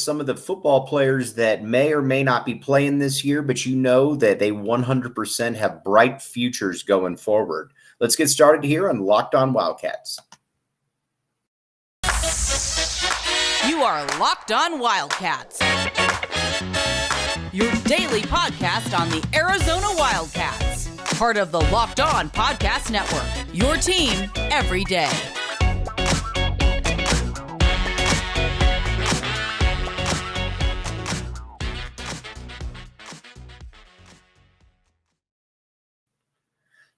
some of the football players that may or may not be playing this year, but you know that they 100% have bright futures going forward. Let's get started here on Locked On Wildcats. You are Locked On Wildcats, your daily podcast on the Arizona Wildcats, part of the Locked On Podcast Network, your team every day.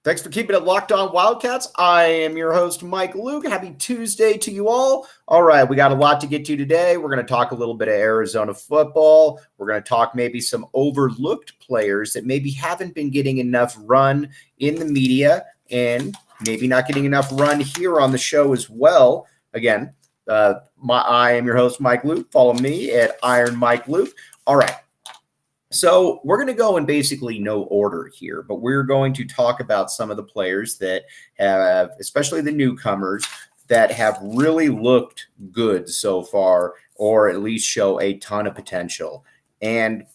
Thanks for keeping it Locked On Wildcats. I am your host, Mike Luke. Happy Tuesday to you all. All right, we got a lot to get to today. We're going to talk a little bit of Arizona football. We're going to talk maybe some overlooked players that maybe haven't been getting enough run in the media and maybe not getting enough run here on the show as well. Again, I am your host, Mike Luke. Follow me at Iron Mike Luke. All right. So we're going to go in basically no order here, but we're going to talk about some of the players that have, especially the newcomers, that have really looked good so far, or at least show a ton of potential. And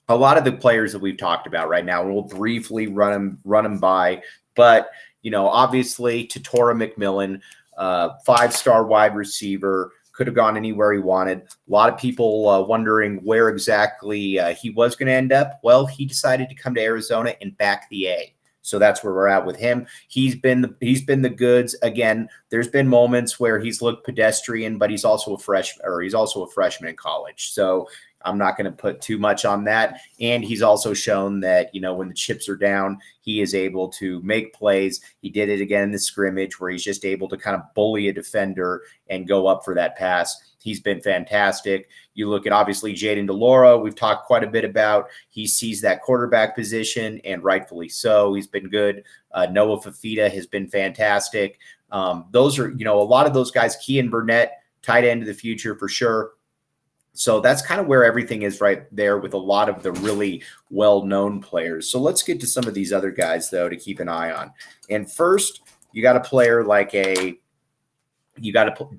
a lot of the players that we've talked about right now, we'll briefly run them by, but, you know, obviously to Torah Mcmillan, 5-star wide receiver, could have gone anywhere he wanted. A lot of people wondering where exactly he was going to end up. Well, he decided to come to Arizona and back the A. So that's where we're at with him. He's been the goods. Again, there's been moments where he's looked pedestrian, but he's also a freshman in college. So I'm not going to put too much on that. And he's also shown that, you know, when the chips are down, he is able to make plays. He did it again in the scrimmage where he's just able to kind of bully a defender and go up for that pass. He's been fantastic. You look at obviously Jaden Doloro, we've talked quite a bit about. He sees that quarterback position, and rightfully so. He's been good. Noah Fafita has been fantastic. Those are, you know, a lot of those guys, Kean Burnett, tight end of the future for sure. So that's kind of where everything is right there with a lot of the really well-known players. So let's get to some of these other guys, though, to keep an eye on. And first, you got a player like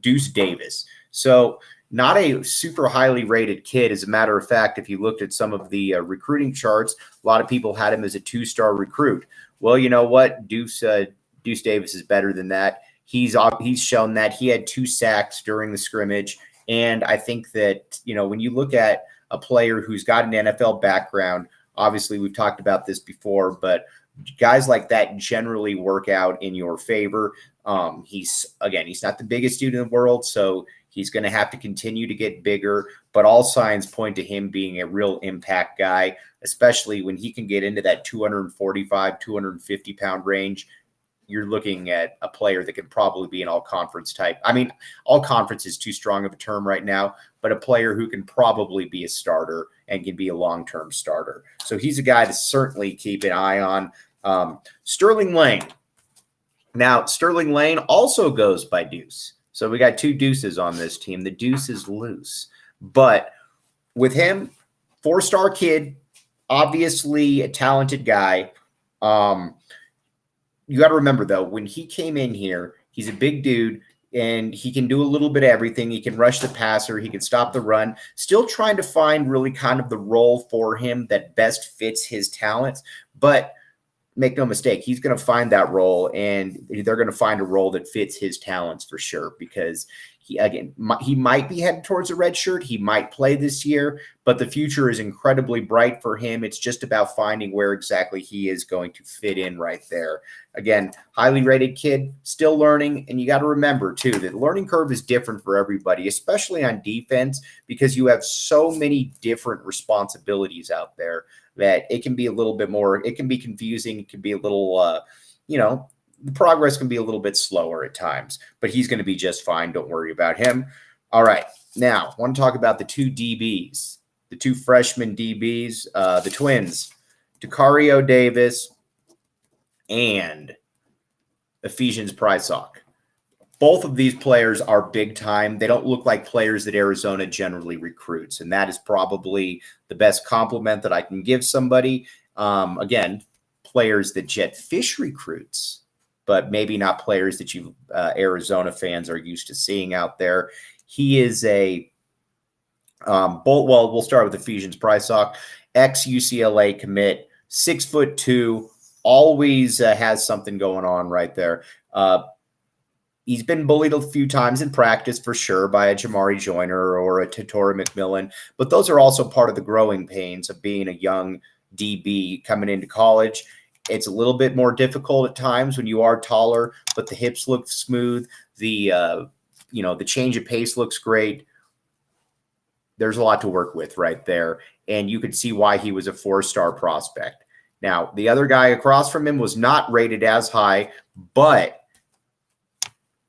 Deuce Davis. So not a super highly rated kid. As a matter of fact, if you looked at some of the recruiting charts, a lot of people had him as a 2-star recruit. Well, you know what? Deuce Davis is better than that. He's shown that. He had 2 sacks during the scrimmage. And I think that, you know, when you look at a player who's got an NFL background, obviously we've talked about this before, but guys like that generally work out in your favor. He's not the biggest dude in the world, so he's going to have to continue to get bigger, but all signs point to him being a real impact guy, especially when he can get into that 245, 250 pound range. You're looking at a player that could probably be an all-conference type. I mean, all-conference is too strong of a term right now, but a player who can probably be a starter and can be a long-term starter. So he's a guy to certainly keep an eye on. Sterling Lane. Now, Sterling Lane also goes by Deuce. So we got 2 Deuces on this team. The Deuce is loose. But with him, 4-star kid, obviously a talented guy. You got to remember, though, when he came in here, he's a big dude, and he can do a little bit of everything. He can rush the passer. He can stop the run. Still trying to find really kind of the role for him that best fits his talents. But make no mistake, he's going to find that role, and they're going to find a role that fits his talents for sure, because he might be headed towards a red shirt. He might play this year, but the future is incredibly bright for him. It's just about finding where exactly he is going to fit in right there. Again, highly rated kid, still learning. And you got to remember, too, that the learning curve is different for everybody, especially on defense, because you have so many different responsibilities out there that it can be a little bit more, it can be confusing. It can be a little, the progress can be a little bit slower at times, but he's going to be just fine. Don't worry about him. All right. Now, I want to talk about the 2 DBs, the 2 freshman DBs, the twins, Takario Davis and Ephesians Prysock. Both of these players are big time. They don't look like players that Arizona generally recruits, and that is probably the best compliment that I can give somebody. Again, players that Jet Fish recruits, but maybe not players that you Arizona fans are used to seeing out there. He is a We'll start with Ephesians Prysock, ex-UCLA commit, 6'2", always has something going on right there. He's been bullied a few times in practice for sure by a Jamari Joyner or a Torah Mcmillan, but those are also part of the growing pains of being a young DB coming into college. It's a little bit more difficult at times when you are taller, but the hips look smooth. The change of pace looks great. There's a lot to work with right there, and you could see why he was a 4-star prospect. Now, the other guy across from him was not rated as high, but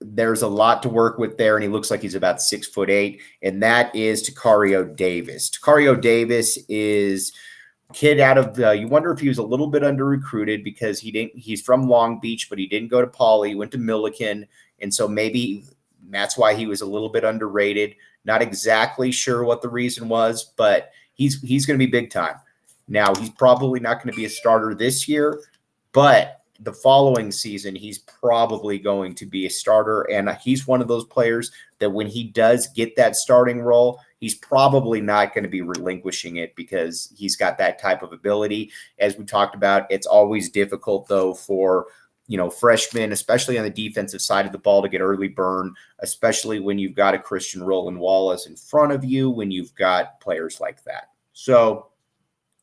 there's a lot to work with there, and he looks like he's about 6'8", and that is Takario Davis. Takario Davis is a kid out of you wonder if he was a little bit under recruited because he's from Long Beach, but he didn't go to Poly, he went to Millikan, and so maybe that's why he was a little bit underrated. Not exactly sure what the reason was, but he's going to be big time. Now, he's probably not going to be a starter this year, but the following season, he's probably going to be a starter. And he's one of those players that when he does get that starting role, he's probably not going to be relinquishing it because he's got that type of ability. As we talked about, it's always difficult, though, for freshmen, especially on the defensive side of the ball, to get early burn, especially when you've got a Christian Roland Wallace in front of you, when you've got players like that. So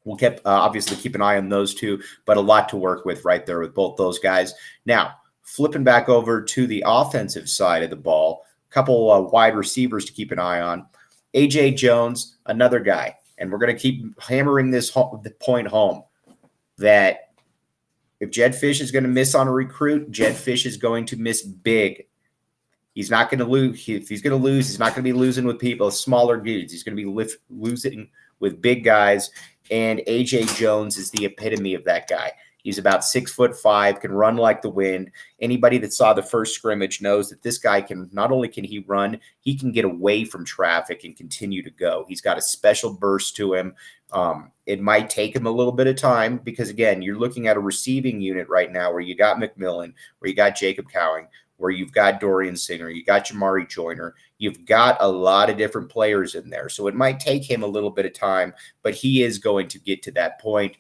we'll obviously keep an eye on those two, but a lot to work with right there with both those guys. Now, flipping back over to the offensive side of the ball, a couple wide receivers to keep an eye on. A.J. Jones, another guy, and we're going to keep hammering the point home that if Jedd Fisch is going to miss on a recruit, Jedd Fisch is going to miss big. He's not going to lose. If he's going to lose, he's not going to be losing with people, smaller dudes. He's going to be losing with big guys. And A.J. Jones is the epitome of that guy. He's about 6'5", can run like the wind. Anybody that saw the first scrimmage knows that this guy not only can he run, he can get away from traffic and continue to go. He's got a special burst to him. It might take him a little bit of time because, again, you're looking at a receiving unit right now where you got McMillan, where you got Jacob Cowing, where you've got Dorian Singer, you got Jamari Joyner. You've got a lot of different players in there. So it might take him a little bit of time, but he is going to get to that point.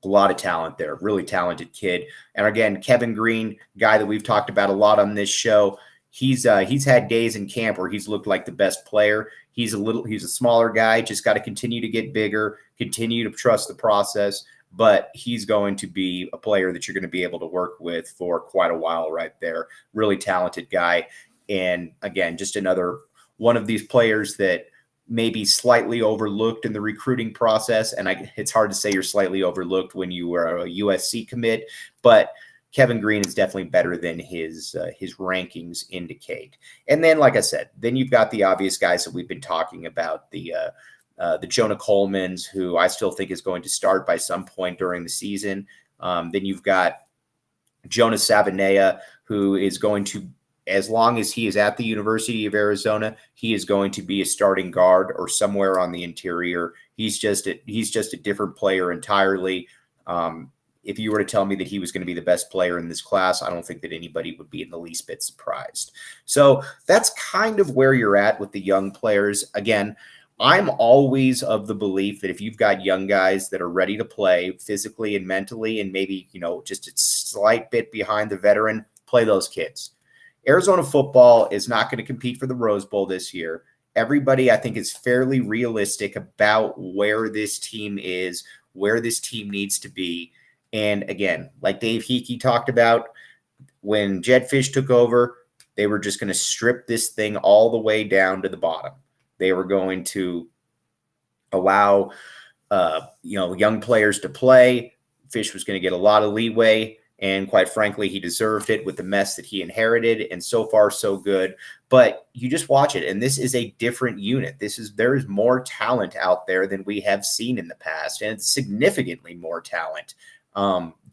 A lot of talent there, really talented kid. And again, Kevin Green, guy that we've talked about a lot on this show, he's had days in camp where he's looked like the best player. He's a smaller guy, just got to continue to get bigger, continue to trust the process, but he's going to be a player that you're going to be able to work with for quite a while right there. Really talented guy. And again, just another one of these players that maybe slightly overlooked in the recruiting process. And it's hard to say you're slightly overlooked when you were a USC commit, but Kevin Green is definitely better than his rankings indicate. And then, like I said, then you've got the obvious guys that we've been talking about, the Jonah Colemans, who I still think is going to start by some point during the season. Then you've got Jonah Savannah, who is going to, as long as he is at the University of Arizona, he is going to be a starting guard or somewhere on the interior. He's just a different player entirely. If you were to tell me that he was going to be the best player in this class, I don't think that anybody would be in the least bit surprised. So that's kind of where you're at with the young players. Again, I'm always of the belief that if you've got young guys that are ready to play physically and mentally, and maybe, just a slight bit behind the veteran, play those kids. Arizona football is not going to compete for the Rose Bowl this year. Everybody, I think, is fairly realistic about where this team is, where this team needs to be. And again, like Dave Hickey talked about, when Jedd Fisch took over, they were just going to strip this thing all the way down to the bottom. They were going to allow, young players to play. Fisch was going to get a lot of leeway. And quite frankly, he deserved it with the mess that he inherited. And so far, so good. But you just watch it. And this is a different unit. There is more talent out there than we have seen in the past. And it's significantly more talent.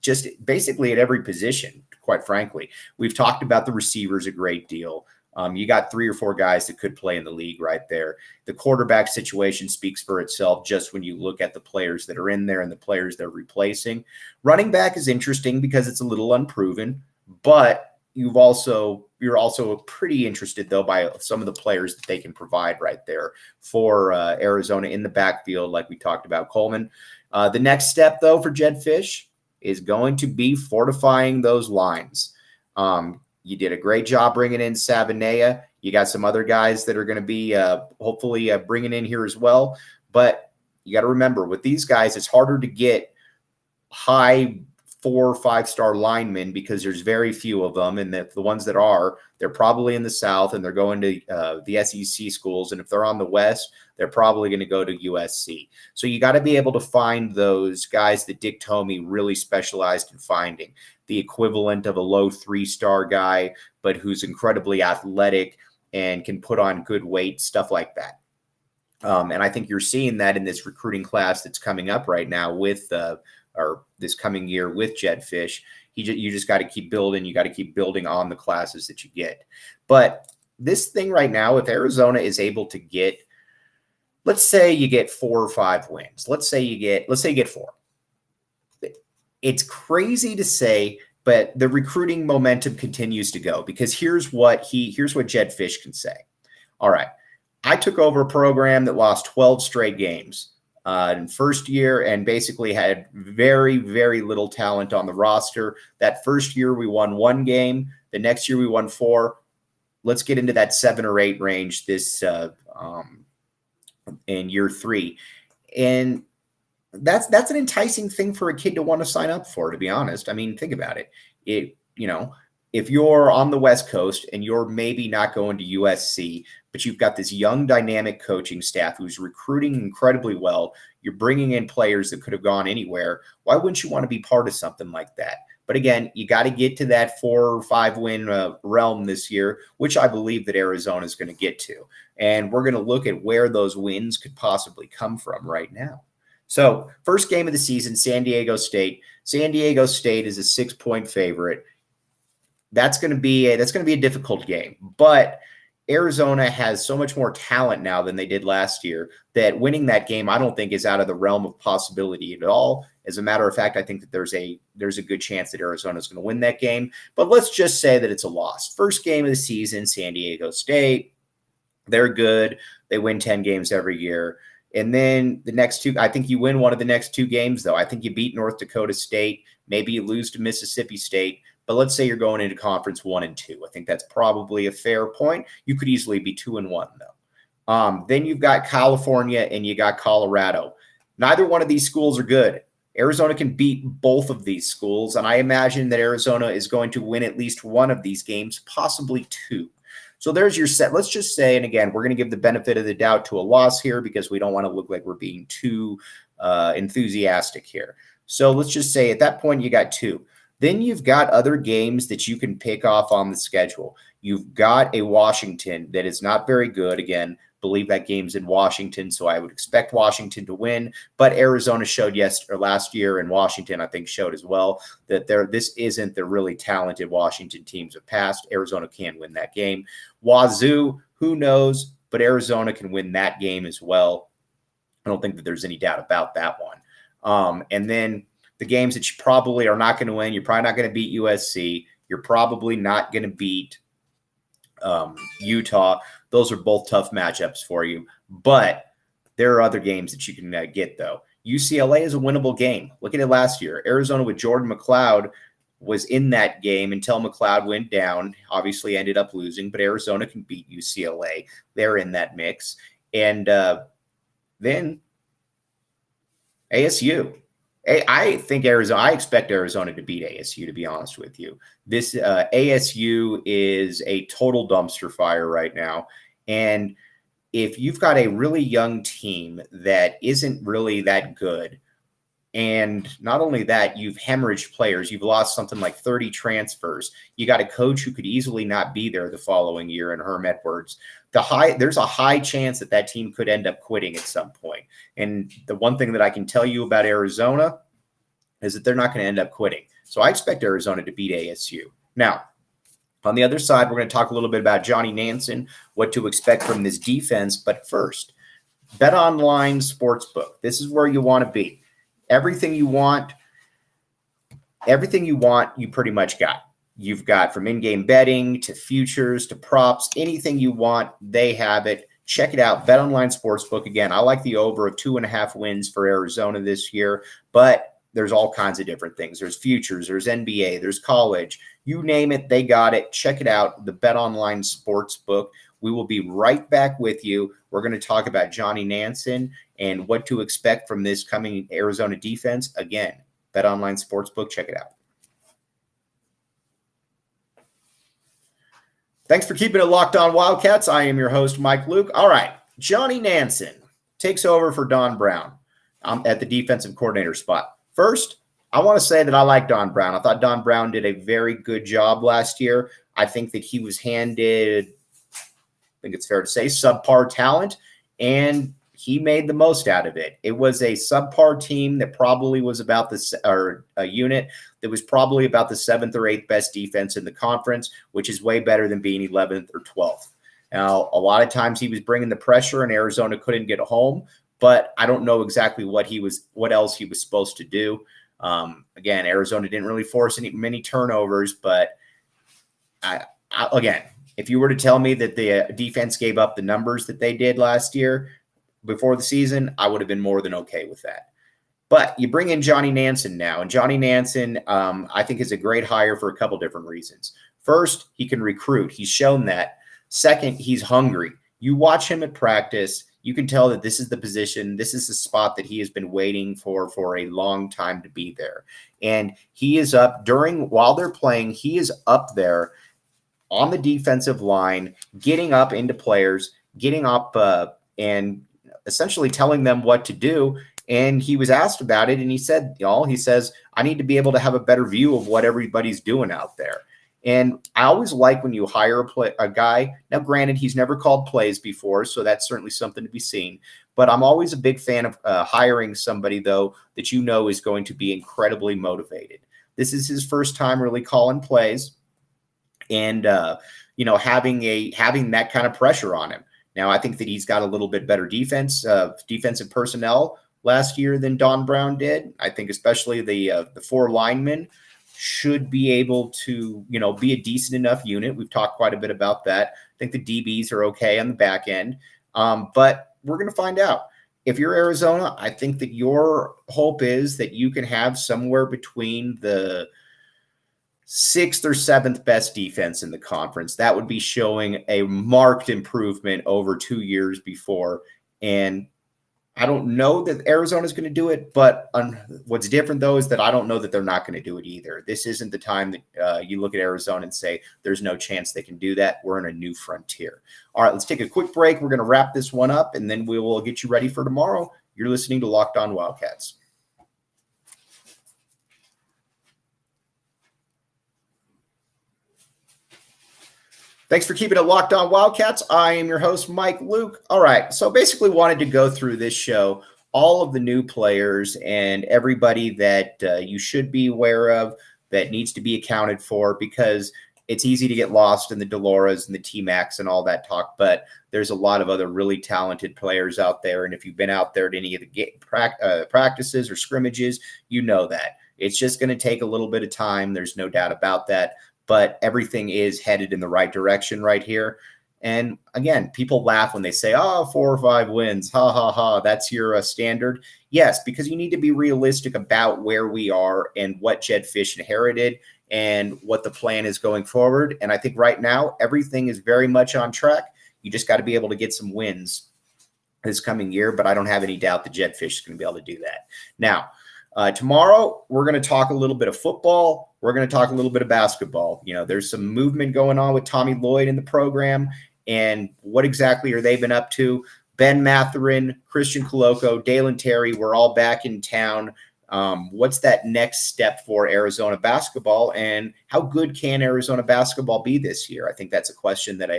Just basically at every position, quite frankly. We've talked about the receivers a great deal. You got 3 or 4 guys that could play in the league right there. The quarterback situation speaks for itself just when you look at the players that are in there and the players they're replacing. Running back is interesting because it's a little unproven, but you've also you're also pretty interested, though, by some of the players that they can provide right there for Arizona in the backfield, like we talked about Coleman. The next step, though, for Jedd Fisch is going to be fortifying those lines. You did a great job bringing in Savannah. You got some other guys that are going to be hopefully bringing in here as well. But you got to remember, with these guys, it's harder to get high 4 or 5-star linemen because there's very few of them. And the ones that are, they're probably in the South and they're going to the SEC schools. And if they're on the West, they're probably going to go to USC. So you got to be able to find those guys that Dick Tomey really specialized in finding, the equivalent of a low 3-star guy, but who's incredibly athletic and can put on good weight, stuff like that. And I think you're seeing that in this recruiting class that's coming up right now with or this coming year with Jedd Fisch. You just got to keep building. You got to keep building on the classes that you get. But this thing right now, if Arizona is able to get, let's say you get 4 or 5 wins. Let's say you get 4. It's crazy to say, but the recruiting momentum continues to go, because here's what Jedd Fisch can say. All right, I took over a program that lost 12 straight games in first year and basically had very, very little talent on the roster. That first year we won 1 game. The next year we won 4. Let's get into that 7 or 8 range this in year 3. And that's an enticing thing for a kid to want to sign up for, to be honest. I mean, think about it. If you're on the West Coast and you're maybe not going to USC, but you've got this young, dynamic coaching staff who's recruiting incredibly well, you're bringing in players that could have gone anywhere. Why wouldn't you want to be part of something like that? But again, you got to get to that 4 or 5 win realm this year, which I believe that Arizona is going to get to. And we're going to look at where those wins could possibly come from right now. So first game of the season, San Diego State. San Diego State is a 6-point favorite. That's going to be a difficult game, but Arizona has so much more talent now than they did last year that winning that game, I don't think, is out of the realm of possibility at all. As a matter of fact, I think that there's a good chance that Arizona is going to win that game, but let's just say that it's a loss. First game of the season, San Diego State, they're good. They win 10 games every year. And then the next 2, I think you win one of the next 2 games, though. I think you beat North Dakota State. Maybe you lose to Mississippi State. But let's say you're going into conference 1 and 2. I think that's probably a fair point. You could easily be 2 and 1, though. Then you've got California and you got Colorado. Neither one of these schools are good. Arizona can beat both of these schools, and I imagine that Arizona is going to win at least one of these games, possibly 2. So there's your set. Let's just say, and again, we're going to give the benefit of the doubt to a loss here because we don't want to look like we're being too enthusiastic here. So let's just say at that point you got 2. Then you've got other games that you can pick off on the schedule. You've got a Washington that is not very good. Again, believe that game's in Washington, so I would expect Washington to win. But Arizona showed last year, and Washington, I think, showed as well, that this isn't the really talented Washington teams of past. Arizona can win that game. Wazoo, who knows, but Arizona can win that game as well. I don't think that there's any doubt about that one. And then the games that you probably are not going to win, you're probably not going to beat USC. You're probably not going to beat Utah. Those are both tough matchups for you. But there are other games that you can get, though. UCLA is a winnable game. Look at it last year. Arizona with Jordan McLeod was in that game until McLeod went down. Obviously ended up losing, but Arizona can beat UCLA. They're in that mix. And then ASU. I expect Arizona to beat ASU, to be honest with you. This ASU is a total dumpster fire right now. And if you've got a really young team that isn't really that good, and not only that, you've hemorrhaged players, you've lost something like 30 transfers, you got a coach who could easily not be there the following year in Herm Edwards. There's a high chance that team could end up quitting at some point. And the one thing that I can tell you about Arizona is that they're not going to end up quitting. So I expect Arizona to beat ASU. Now, on the other side, we're going to talk a little bit about Johnny Nansen, what to expect from this defense. But first, BetOnline Sportsbook. This is where you want to be. Everything you want, you pretty much got. You've got from in-game betting to futures to props, anything you want, they have it. Check it out. BetOnline Sportsbook. Again, I like the over of 2.5 wins for Arizona this year, but there's all kinds of different things. There's futures, there's NBA, there's college. You name it, they got it. Check it out, the BetOnline Sportsbook. We will be right back with you. We're going to talk about Johnny Nansen and what to expect from this coming Arizona defense. Again, BetOnline Sportsbook. Check it out. Thanks for keeping it locked on Wildcats. I am your host, Mike Luke. All right, Johnny Nansen takes over for Don Brown at the defensive coordinator spot. First, I want to say that I like Don Brown. I thought Don Brown did a very good job last year. I think that he was handed, I think it's fair to say, subpar talent, and he made the most out of it. It was a subpar team that probably was about a unit that was probably about the 7th or 8th best defense in the conference, which is way better than being 11th or 12th. Now, a lot of times he was bringing the pressure and Arizona couldn't get home, but I don't know exactly what else he was supposed to do. Again, Arizona didn't really force many turnovers, but again, if you were to tell me that the defense gave up the numbers that they did last year before the season, I would have been more than okay with that. But you bring in Johnny Nansen now, and Johnny Nansen, I think, is a great hire for a couple different reasons. First, he can recruit. He's shown that. Second, he's hungry. You watch him at practice, you can tell that this is the position, this is the spot that he has been waiting for a long time to be there. And he is up while they're playing, he is up there on the defensive line, getting up into players, getting up and essentially telling them what to do. And he was asked about it, and he said, he says, I need to be able to have a better view of what everybody's doing out there. And I always like when you hire a guy. Now, granted, he's never called plays before, so that's certainly something to be seen. But I'm always a big fan of hiring somebody, though, that you know is going to be incredibly motivated. This is his first time really calling plays and, having that kind of pressure on him. Now, I think that he's got a little bit better defensive personnel last year than Don Brown did. I think especially the 4 linemen should be able to, be a decent enough unit. We've talked quite a bit about that. I think the DBs are okay on the back end, but we're going to find out. If you're Arizona, I think that your hope is that you can have somewhere between the 6th or 7th best defense in the conference. That would be showing a marked improvement over 2 years before. And I don't know that Arizona's going to do it, but what's different, though, is that I don't know that they're not going to do it either. This isn't the time that you look at Arizona and say there's no chance they can do that. We're in a new frontier. All right, let's take a quick break. We're going to wrap this one up, and then we will get you ready for tomorrow. You're listening to Locked On Wildcats. Thanks for keeping it locked on Wildcats. I am your host, Mike Luke. All right, so basically wanted to go through this show, all of the new players and everybody that you should be aware of that needs to be accounted for, because it's easy to get lost in the Doloros and the T-Macs and all that talk, but there's a lot of other really talented players out there, and if you've been out there at any of the practices or scrimmages, you know that. It's just going to take a little bit of time. There's no doubt about that. But everything is headed in the right direction right here. And again, people laugh when they say, 4 or 5 wins. Ha, ha, ha. That's your standard. Yes, because you need to be realistic about where we are and what Jed Fish inherited and what the plan is going forward. And I think right now, everything is very much on track. You just got to be able to get some wins this coming year. But I don't have any doubt that Jed Fish is going to be able to do that. Now, tomorrow, we're going to talk a little bit of football. We're going to talk a little bit of basketball. There's some movement going on with Tommy Lloyd in the program, and what exactly are they been up to? Ben Matherin, Christian Coloco, Dalen Terry, we're all back in town. What's that next step for Arizona basketball, and how good can Arizona basketball be this year? I think that's a question that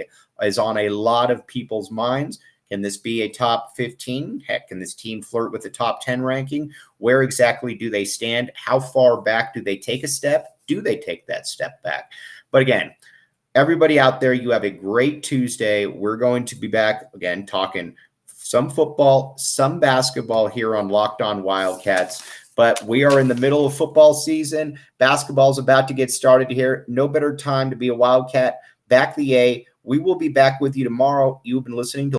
is on a lot of people's minds. Can this be a top 15? Heck, can this team flirt with the top 10 ranking? Where exactly do they stand? How far back do they take a step? Do they take that step back? But again, everybody out there, you have a great Tuesday. We're going to be back again talking some football, some basketball here on Locked On Wildcats. But we are in the middle of football season. Basketball is about to get started here. No better time to be a Wildcat. Back the A. We will be back with you tomorrow. You've been listening to